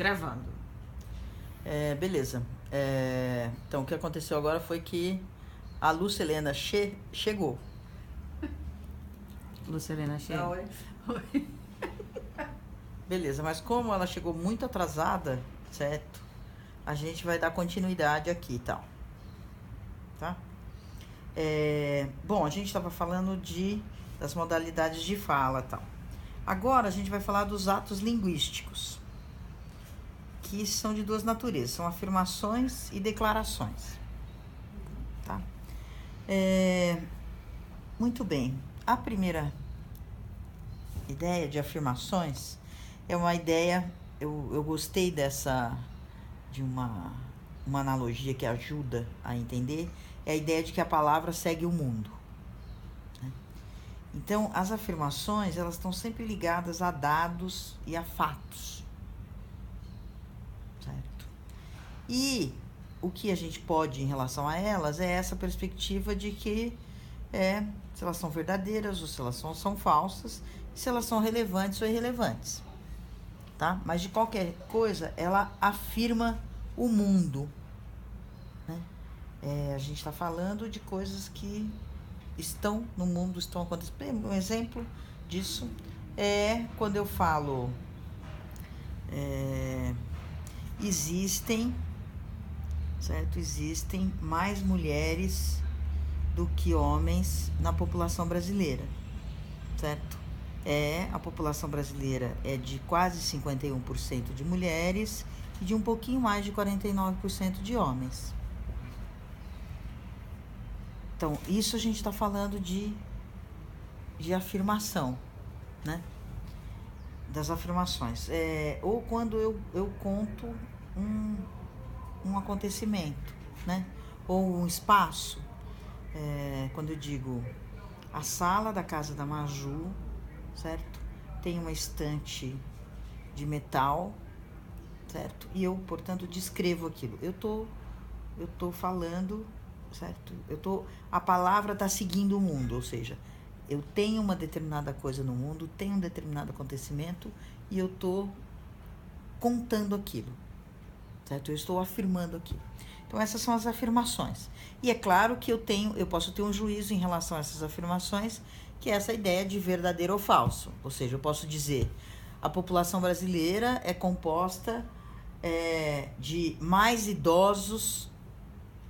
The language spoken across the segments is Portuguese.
Gravando. Beleza. Então, o que aconteceu agora foi que a Lucilena chegou. Lucilena chega. Oi. Beleza, mas como ela chegou muito atrasada, certo? A gente vai dar continuidade aqui e tal. Tá? Bom, a gente estava falando das modalidades de fala e tal. Agora a gente vai falar dos atos linguísticos, que são de duas naturezas, são afirmações e declarações. Tá? Muito bem. A primeira ideia de afirmações é uma ideia, eu gostei de uma analogia que ajuda a entender, é a ideia de que a palavra segue o mundo. Né? Então, as afirmações, elas estão sempre ligadas a dados e a fatos. Certo? E o que a gente pode, em relação a elas, é essa perspectiva de que se elas são verdadeiras ou se elas são falsas, se elas são relevantes ou irrelevantes. Tá? Mas, de qualquer coisa, ela afirma o mundo. Né? A gente está falando de coisas que estão no mundo, estão acontecendo. Um exemplo disso é quando eu falo existem mais mulheres do que homens na população brasileira, certo? A população brasileira é de quase 51% de mulheres e de um pouquinho mais de 49% de homens. Então, isso a gente está falando de afirmação, né? Das afirmações. Ou quando eu conto um acontecimento, né? Ou um espaço. Quando eu digo a sala da casa da Maju, certo? Tem uma estante de metal, certo? E eu, portanto, descrevo aquilo. Eu tô falando, certo? A palavra está seguindo o mundo, ou seja, eu tenho uma determinada coisa no mundo, tenho um determinado acontecimento e eu tô contando aquilo, certo? Eu estou afirmando aquilo. Então, essas são as afirmações. E é claro que eu posso ter um juízo em relação a essas afirmações, que é essa ideia de verdadeiro ou falso. Ou seja, eu posso dizer, a população brasileira é composta de mais idosos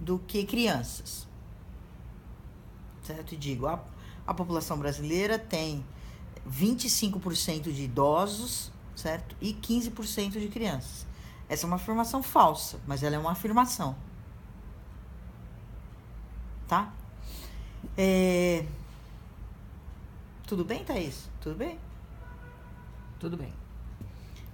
do que crianças. Certo? E digo, a população brasileira tem 25% de idosos, certo? E 15% de crianças. Essa é uma afirmação falsa, mas ela é uma afirmação. Tá? Tudo bem, Thaís? Tudo bem? Tudo bem.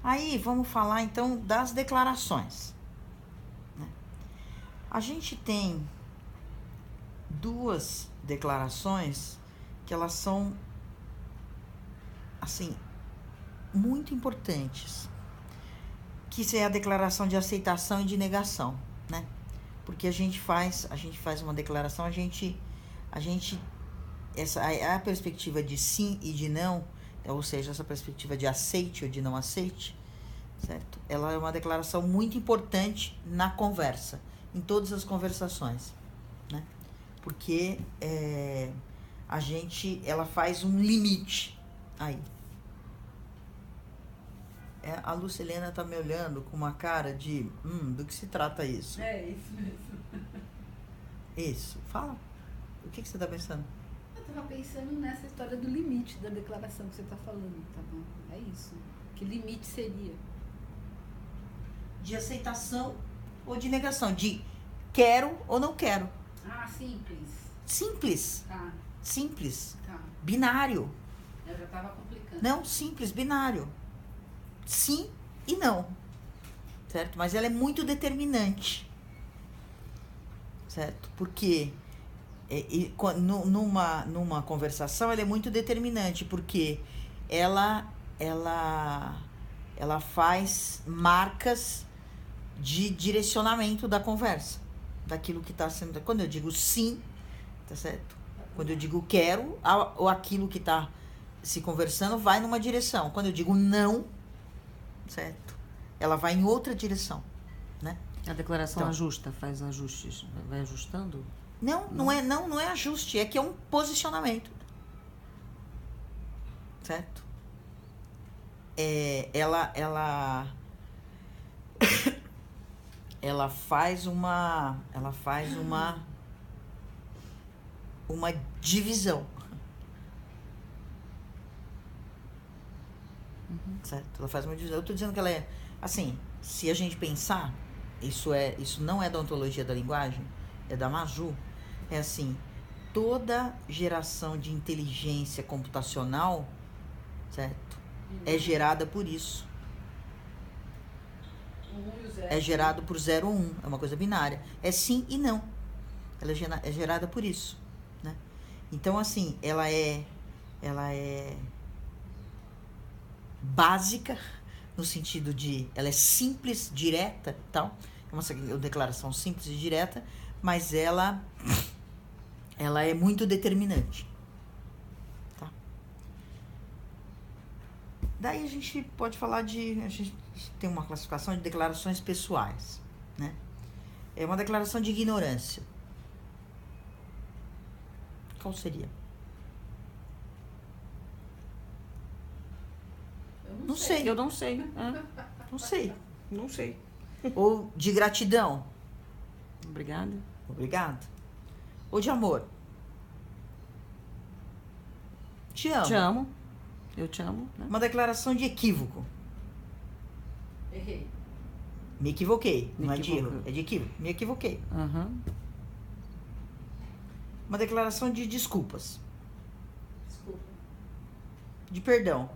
Aí, vamos falar, então, das declarações. Né? A gente tem duas declarações que elas são, assim, muito importantes. Que é a declaração de aceitação e de negação, né? Porque a gente faz uma declaração, a perspectiva de sim e de não, ou seja, essa perspectiva de aceite ou de não aceite, certo? Ela é uma declaração muito importante na conversa, em todas as conversações, né? Porque ela faz um limite aí. A Lucilena tá me olhando com uma cara de, do que se trata isso? É isso mesmo. Isso. Fala. O que você tá pensando? Eu tava pensando nessa história do limite da declaração que você tá falando, tá bom? É isso. Que limite seria? De aceitação ou de negação. De quero ou não quero. Ah, simples. Simples. Tá. Simples. Tá. Binário. Eu já tava complicando. Não, simples, binário. Sim e não, certo? Mas ela é muito determinante, certo? Porque numa conversação ela é muito determinante, porque ela faz marcas de direcionamento da conversa, daquilo que está sendo. Quando eu digo sim, tá certo? Quando eu digo quero, ou aquilo que está se conversando vai numa direção. Quando eu digo não, certo? ela vai em outra direção, né? A declaração Então. ajusta, faz ajustes, vai ajustando? Não é ajuste, é que é um posicionamento. Certo? Ela faz uma divisão. Certo? Ela faz uma divisão. Eu estou dizendo que ela é assim, se a gente pensar, isso não é da ontologia da linguagem, é da Maju, é assim, toda geração de inteligência computacional, certo? É gerada por isso. É gerado por 0 ou 1, é uma coisa binária. É sim e não. Ela é gerada por isso, né? Então, assim, ela é básica, no sentido de ela é simples, direta, tal. É uma declaração simples e direta, mas ela é muito determinante. Tá? Daí a gente pode falar a gente tem uma classificação de declarações pessoais, né? É uma declaração de ignorância. Qual seria? Não sei. Eu não sei. Não sei. Não sei. Ou de gratidão. Obrigada. Obrigado. Ou de amor. Te amo. Te amo. Eu te amo. Né? Uma declaração de equívoco. Errei. Me equivoquei. Me Não é de erro, equivoquei. é de equívoco. Me equivoquei. Uhum. Uma declaração de desculpas. Desculpa. De perdão.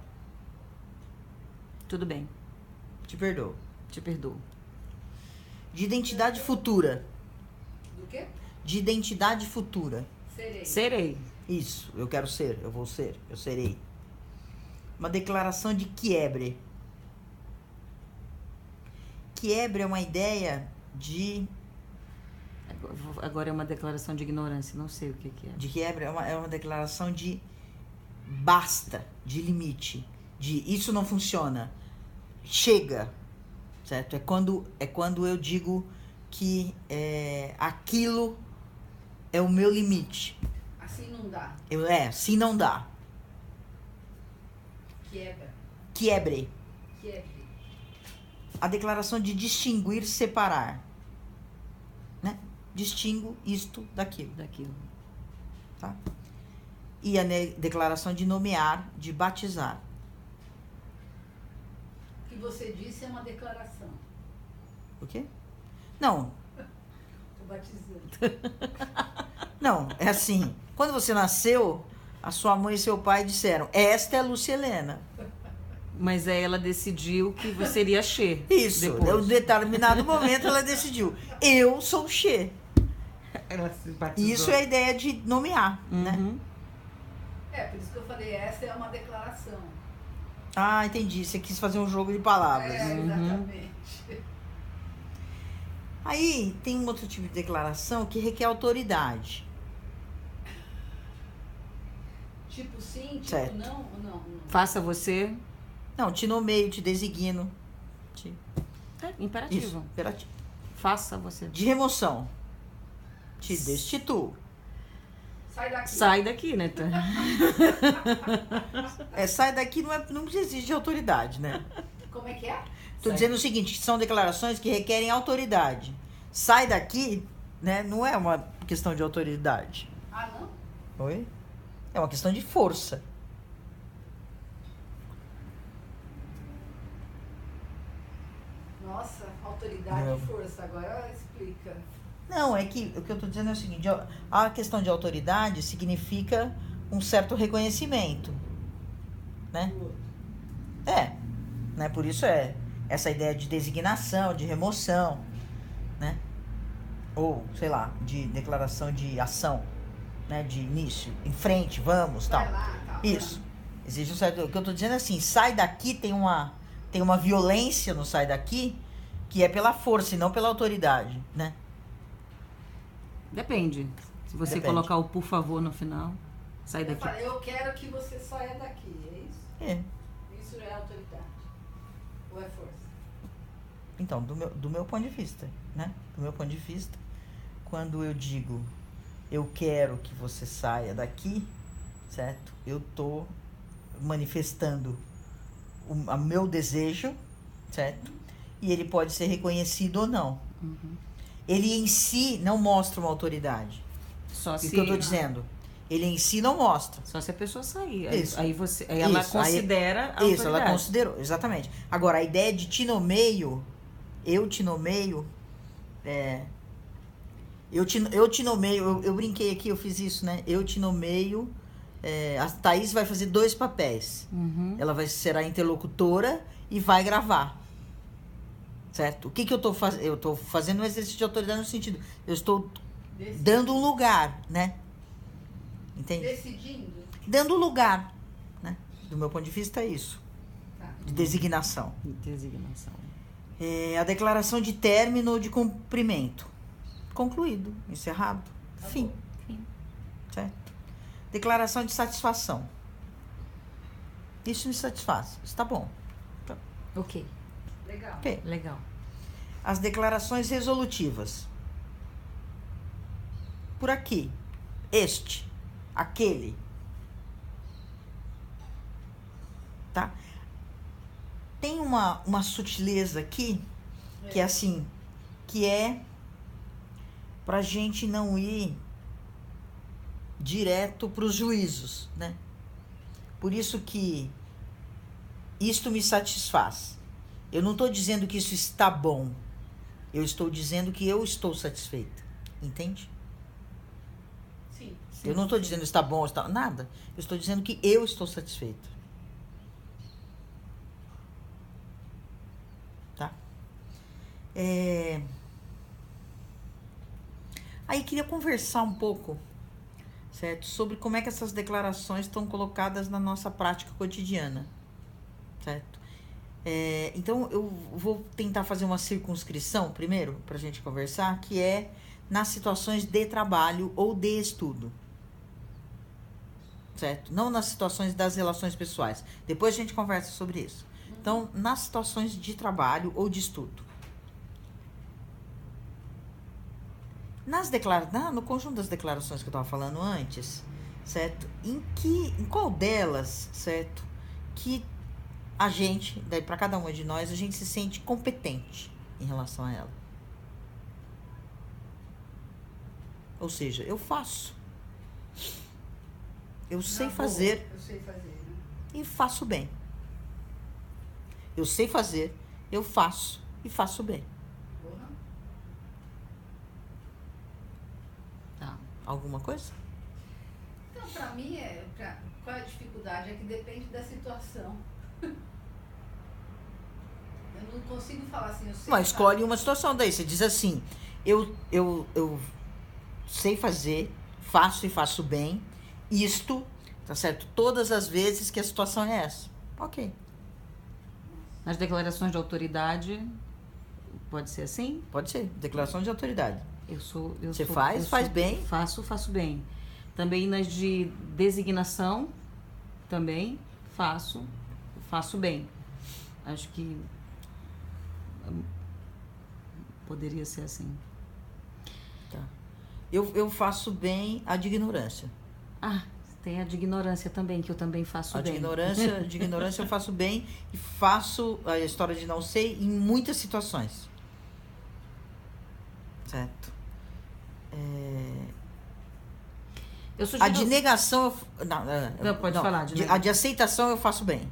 Tudo bem. Te perdoo. Te perdoo. De identidade futura. Do quê? De identidade futura. Serei. Serei. Isso, eu quero ser, eu vou ser, eu serei. Uma declaração de quiebre. Quiebre é uma ideia de Agora é uma declaração de ignorância. Não sei o que é. De quebra é uma declaração de basta, de limite, de isso não funciona, chega, certo? É quando eu digo que aquilo é o meu limite. Assim não dá. Se não dá. Quebra. Quiebre. Quebre. A declaração de distinguir, separar. Né? Distingo isto daquilo. Tá? E a declaração de nomear, de batizar. O que você disse é uma declaração. O quê? Não, Tô batizando. não, é assim. Quando você nasceu, a sua mãe e seu pai disseram, esta é a Lúcia Helena. Mas aí ela decidiu que você seria Xê. Isso, depois. em um determinado momento ela decidiu, eu sou Xê. Ela se batizou. Isso é a ideia de nomear, né? Uhum. Por isso que eu falei, essa é uma declaração. Ah, entendi. Você quis fazer um jogo de palavras. Exatamente. Aí tem um outro tipo de declaração que requer autoridade. Tipo sim, tipo Certo. não, não. Faça você. Não, te nomeio, te designo. Imperativo. Isso, imperativo. Faça você. De remoção. Te destituo. Sai daqui. Sai daqui, né? Sai daqui não existe autoridade, né? Como é que é? Tô dizendo o seguinte, que são declarações que requerem autoridade. Sai daqui, né? Não é uma questão de autoridade. Ah, não? Oi? É uma questão de força. Nossa, autoridade Não. e força. Agora explica. Não, é que o que eu tô dizendo é o seguinte, a questão de autoridade significa um certo reconhecimento, né? Né? Por isso é essa ideia de designação, de remoção, né? Ou, sei lá, de declaração de ação, né? De início, em frente, vamos, tal. Vai lá, tal. Isso. Existe um certo... O que eu tô dizendo é assim, sai daqui tem uma violência no sai daqui que é pela força e não pela autoridade, né? Depende. Se você Depende. colocar o por favor no final, sai Eu daqui. falei, eu quero que você saia daqui, é isso? É. Isso é autoridade. Ou é força? Então, do meu ponto de vista, né? Do meu ponto de vista, quando eu digo eu quero que você saia daqui, certo? Eu tô manifestando o meu desejo, certo? E ele pode ser reconhecido ou não. Ele em si não mostra uma autoridade. Só E se o que eu tô dizendo? Ele em si não mostra. Só se a pessoa sair. Isso. Aí ela Isso, aí- considera a Isso, ela autoridade. considerou, exatamente. Agora, a ideia de te nomeio, eu te nomeio, eu te nomeio, eu brinquei aqui, eu fiz isso, né? Eu te nomeio, a Thaís vai fazer 2 papéis. Ela vai ser a interlocutora e vai gravar. Certo? O que eu tô fazendo? Eu tô fazendo um exercício de autoridade no sentido, eu estou dando um lugar, né? Entende? Decidindo. Dando lugar, né? Do meu ponto de vista é isso, Tá. de designação. Designação. A declaração de término ou de cumprimento. Concluído, encerrado, fim. Certo? Declaração de satisfação. Isso me satisfaz, está bom. Ok. Legal. Ok. Legal. As declarações resolutivas. Por aqui, este, aquele. Tá? Tem uma sutileza aqui, que é assim, que é pra gente não ir direto para os juízos, né? Por isso que isto me satisfaz. Eu não estou dizendo que isso está bom. Eu estou dizendo que eu estou satisfeita. Entende? Sim. Eu não estou dizendo está bom ou está... Nada. Eu estou dizendo que eu estou satisfeita. Tá? Aí queria conversar um pouco, certo? Sobre como é que essas declarações estão colocadas na nossa prática cotidiana. Certo? Então, eu vou tentar fazer uma circunscrição primeiro, para a gente conversar, que é nas situações de trabalho ou de estudo. Certo? Não nas situações das relações pessoais. Depois a gente conversa sobre isso. Então, nas situações de trabalho ou de estudo. No conjunto das declarações que eu estava falando antes, certo? Em qual delas, certo? Que a gente, daí para cada uma de nós, a gente se sente competente em relação a ela. Ou seja, eu faço. Eu sei fazer Eu sei fazer, né? e faço bem. Eu sei fazer, eu faço e faço bem. Porra. Tá. Alguma coisa? Então, pra mim, qual é a dificuldade? É que depende da situação. Eu não consigo falar assim, eu sei Mas escolhe uma situação daí. Você diz assim, eu sei fazer, faço e faço bem, isto, tá certo? Todas as vezes que a situação é essa. Ok. Nas declarações de autoridade, pode ser assim? Pode ser. Declaração de autoridade. Você faz bem? Faço bem. Também nas de designação, também faço bem. Acho que poderia ser assim. Tá. Eu faço bem a de ignorância. Ah, tem a de ignorância também, que eu também faço A bem. de ignorância eu faço bem e faço a história de não sei em muitas situações. Certo? Eu sugiro... A de negação Não, pode falar. A de aceitação eu faço bem.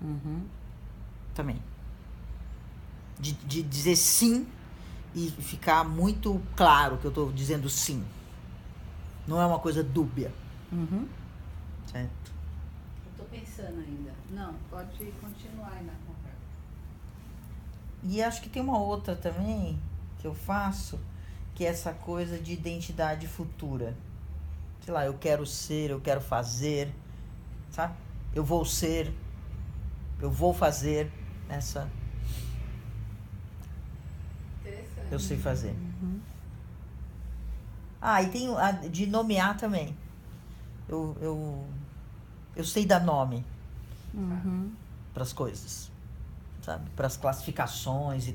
Uhum. Também. De dizer sim e ficar muito claro que eu estou dizendo sim. Não é uma coisa dúbia. Uhum. Certo? Eu tô pensando ainda. Não, pode continuar aí na conversa. E acho que tem uma outra também que eu faço, que é essa coisa de identidade futura. Sei lá, eu quero ser, eu quero fazer, sabe? Eu vou ser, eu vou fazer essa. Interessante. Eu sei fazer. Ah, e tem a de nomear também. Eu sei dar nome Uhum. para as coisas, sabe? Para as classificações e